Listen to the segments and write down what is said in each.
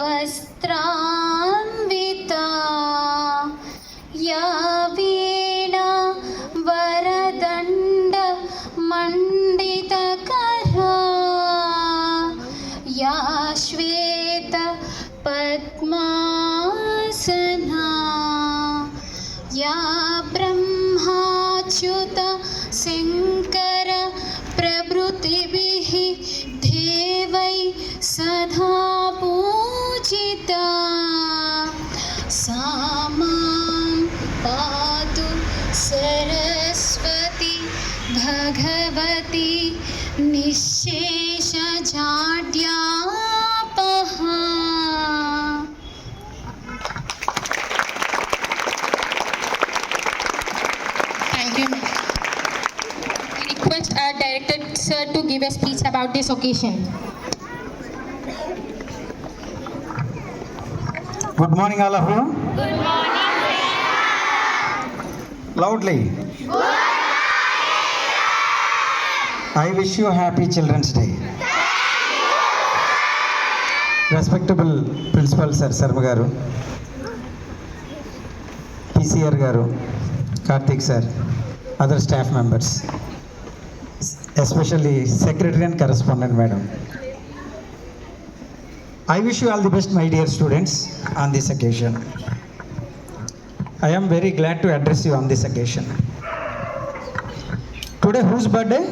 वस्त्रान्विता या वीणा वरदण्ड मण्डितकरा या श्वेत पद्मासना या ब्रह्माच्युत शङ्कर प्रभृतिभिः देवै सदा पूजिता सा मां पातु Saraswati Bhagwati निःशेषजाड्यापहा. Thank you. We request our director sir to give a speech about this occasion. Good morning, all of you. Good morning. Loudly. I wish you a happy Children's Day. Respectable Principal Sir Sarma Garu, PCR Garu, Karthik Sir, other staff members, especially Secretary and Correspondent Madam. I wish you all the best, my dear students, on this occasion. I am very glad to address you on this occasion. Today, whose birthday?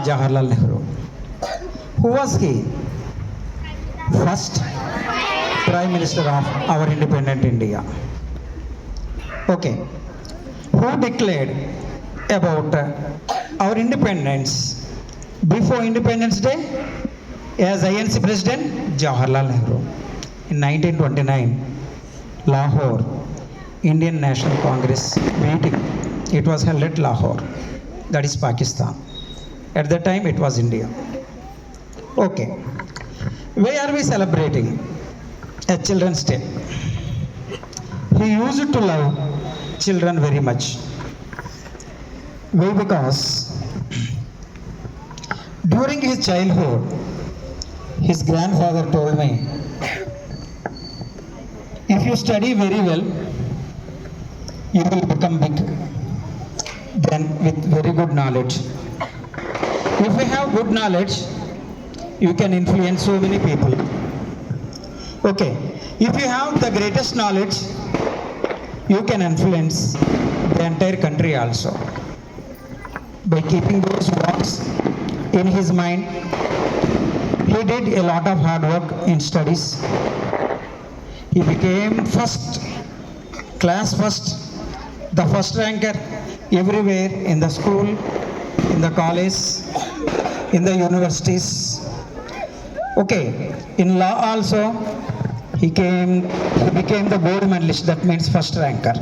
Jawaharlal Nehru. Who was he? First Prime Minister of our independent India. Okay. Who declared about our independence before Independence Day? As INC President, Jawaharlal Nehru. In 1929, Lahore, Indian National Congress meeting. It was held at Lahore. That is Pakistan. At that time, it was India. Okay. Why are we celebrating a Children's Day? He used to love children very much. Why? Because during his childhood, his grandfather told me, if you study very well, you will become big, then with very good knowledge. If you have good knowledge, you can influence so many people. Okay, if you have the greatest knowledge, you can influence the entire country also. By keeping those words in his mind, he did a lot of hard work in studies. He became class first, the first ranker everywhere in the school, in the college, in the universities. Okay, in law also, he became the gold medalist, that means first ranker.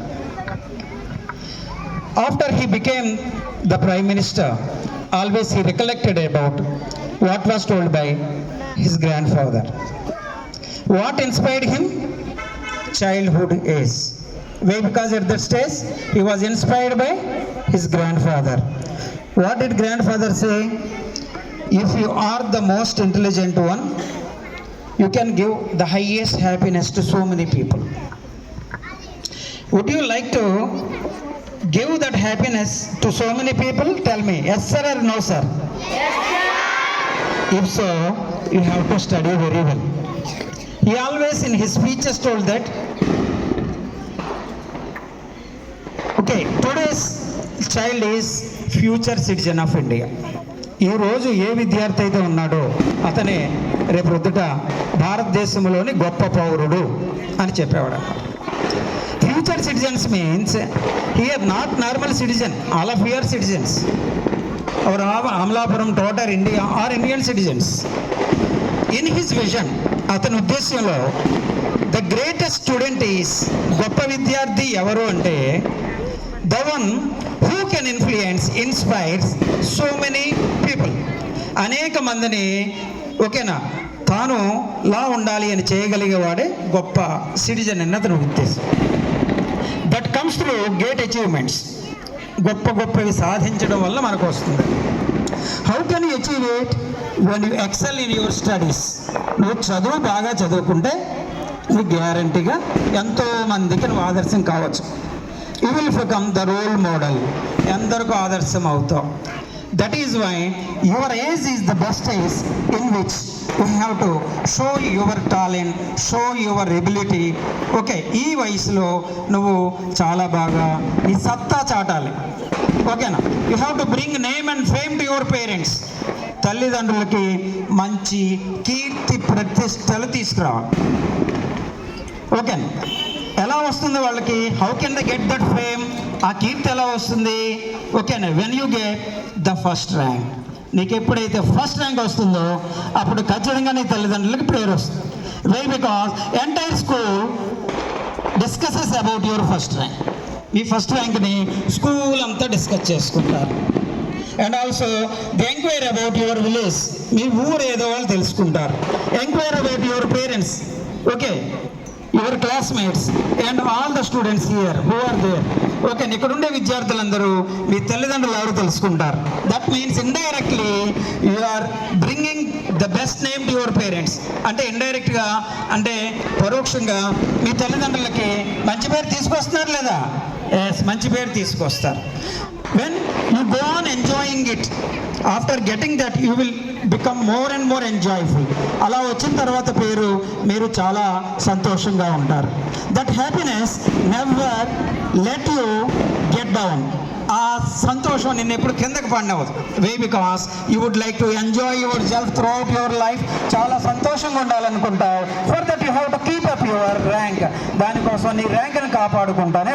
After he became the Prime Minister, always he recollected about what was told by his grandfather. What inspired him? Childhood age. Why? Because at that stage he was inspired by his grandfather. What did grandfather say? If you are the most intelligent one, you can give the highest happiness to so many people. Would you like to give that happiness to so many people? Tell me, yes sir or no sir? Yes sir. If so, you have to study very well. He always in his speeches told that, okay, today's child is future citizen of India. ఈ రోజు ఏ విద్యార్థి అయితే ఉన్నాడో అతనే రేపు ప్రొద్దుట భారతదేశంలోని గొప్ప పౌరుడు అని చెప్పేవాడు. Future citizens means here not normal citizen, all of here citizens. Our Amalapuram total India are Indian citizens. In his vision, అతని ఉద్దేశంలో ద గ్రేటెస్ట్ స్టూడెంట్ ఈస్, గొప్ప విద్యార్థి ఎవరు అంటే the one who can influence, inspires so many people. అనేక మందిని ఓకేనా తాను లా ఉండాలి అని చేయగలిగేవాడే గొప్ప సిటిజన్ అన్న అతని ఉద్దేశం. That comes through great achievements. గొప్పవి సాధించడం వల్ల మనకు వస్తుంది. How can you achieve it? when you excel in your studies, నువ్వు చదువు బాగా చదువుకుంటే నువ్వు గ్యారంటీగా ఎంతో మందికి నువ్వు ఆదర్శం కావచ్చు. You will become the role model, ఎందరికో ఆదర్శం అవుతావు. That is why your age is the best age in which you have to show your talent, show your ability. Okay, ఈ వయసులో నువ్వు చాలా బాగా నీ సత్తా చాటాలి. ఓకేనా? You have to bring name and fame to your parents. తల్లిదండ్రులకి మంచి కీర్తి ప్రతిష్టలు తీసుకురావాలి. ఓకేనా? ఎలా వస్తుంది వాళ్ళకి? How can they get that fame? ఆ కీర్తి ఎలా వస్తుంది? ఓకేనా? When you get the first rank. నీకు ఎప్పుడైతే ఫస్ట్ ర్యాంక్ వస్తుందో అప్పుడు ఖచ్చితంగా నీ తల్లిదండ్రులకి ప్రేరు వస్తుంది. Why? Because entire school discusses about your first rank. ఈ ఫస్ట్ ర్యాంక్ని స్కూల్ అంతా డిస్కస్ చేసుకుంటారు. And also the enquiry about your village. మీ ఊరు ఏదో వాళ్ళు తెలుసుకుంటారు. Enquiry about your parents, okay, your classmates and all the students here who are there. Okay, ఇక్కడ ఉండే విద్యార్థులందరూ మీ తల్లిదండ్రులు ఎవరు తెలుసుకుంటారు. That means indirectly you are bringing the best name to your parents. అంటే ఇండైరెక్ట్గా, అంటే పరోక్షంగా మీ తల్లిదండ్రులకి మంచి పేరు తీసుకొస్తున్నారు లేదా? ఎస్, మంచి పేరు తీసుకొస్తారు. When you go on enjoying it, after getting that you will become more and more enjoyful. అలా వచ్చిన తర్వాత పేరు మీరు చాలా సంతోషంగా ఉంటారు. That happiness never let you get down. ఆ సంతోషం నిన్ను ఎప్పుడు కిందకి పడినవద్దు. Why? Because you would like to enjoy yourself throughout your life. చాలా సంతోషంగా ఉండాలనుకుంటావు. For that you have to keep up your rank. దానికోసం నీ ర్యాంక్ని కాపాడుకుంటానే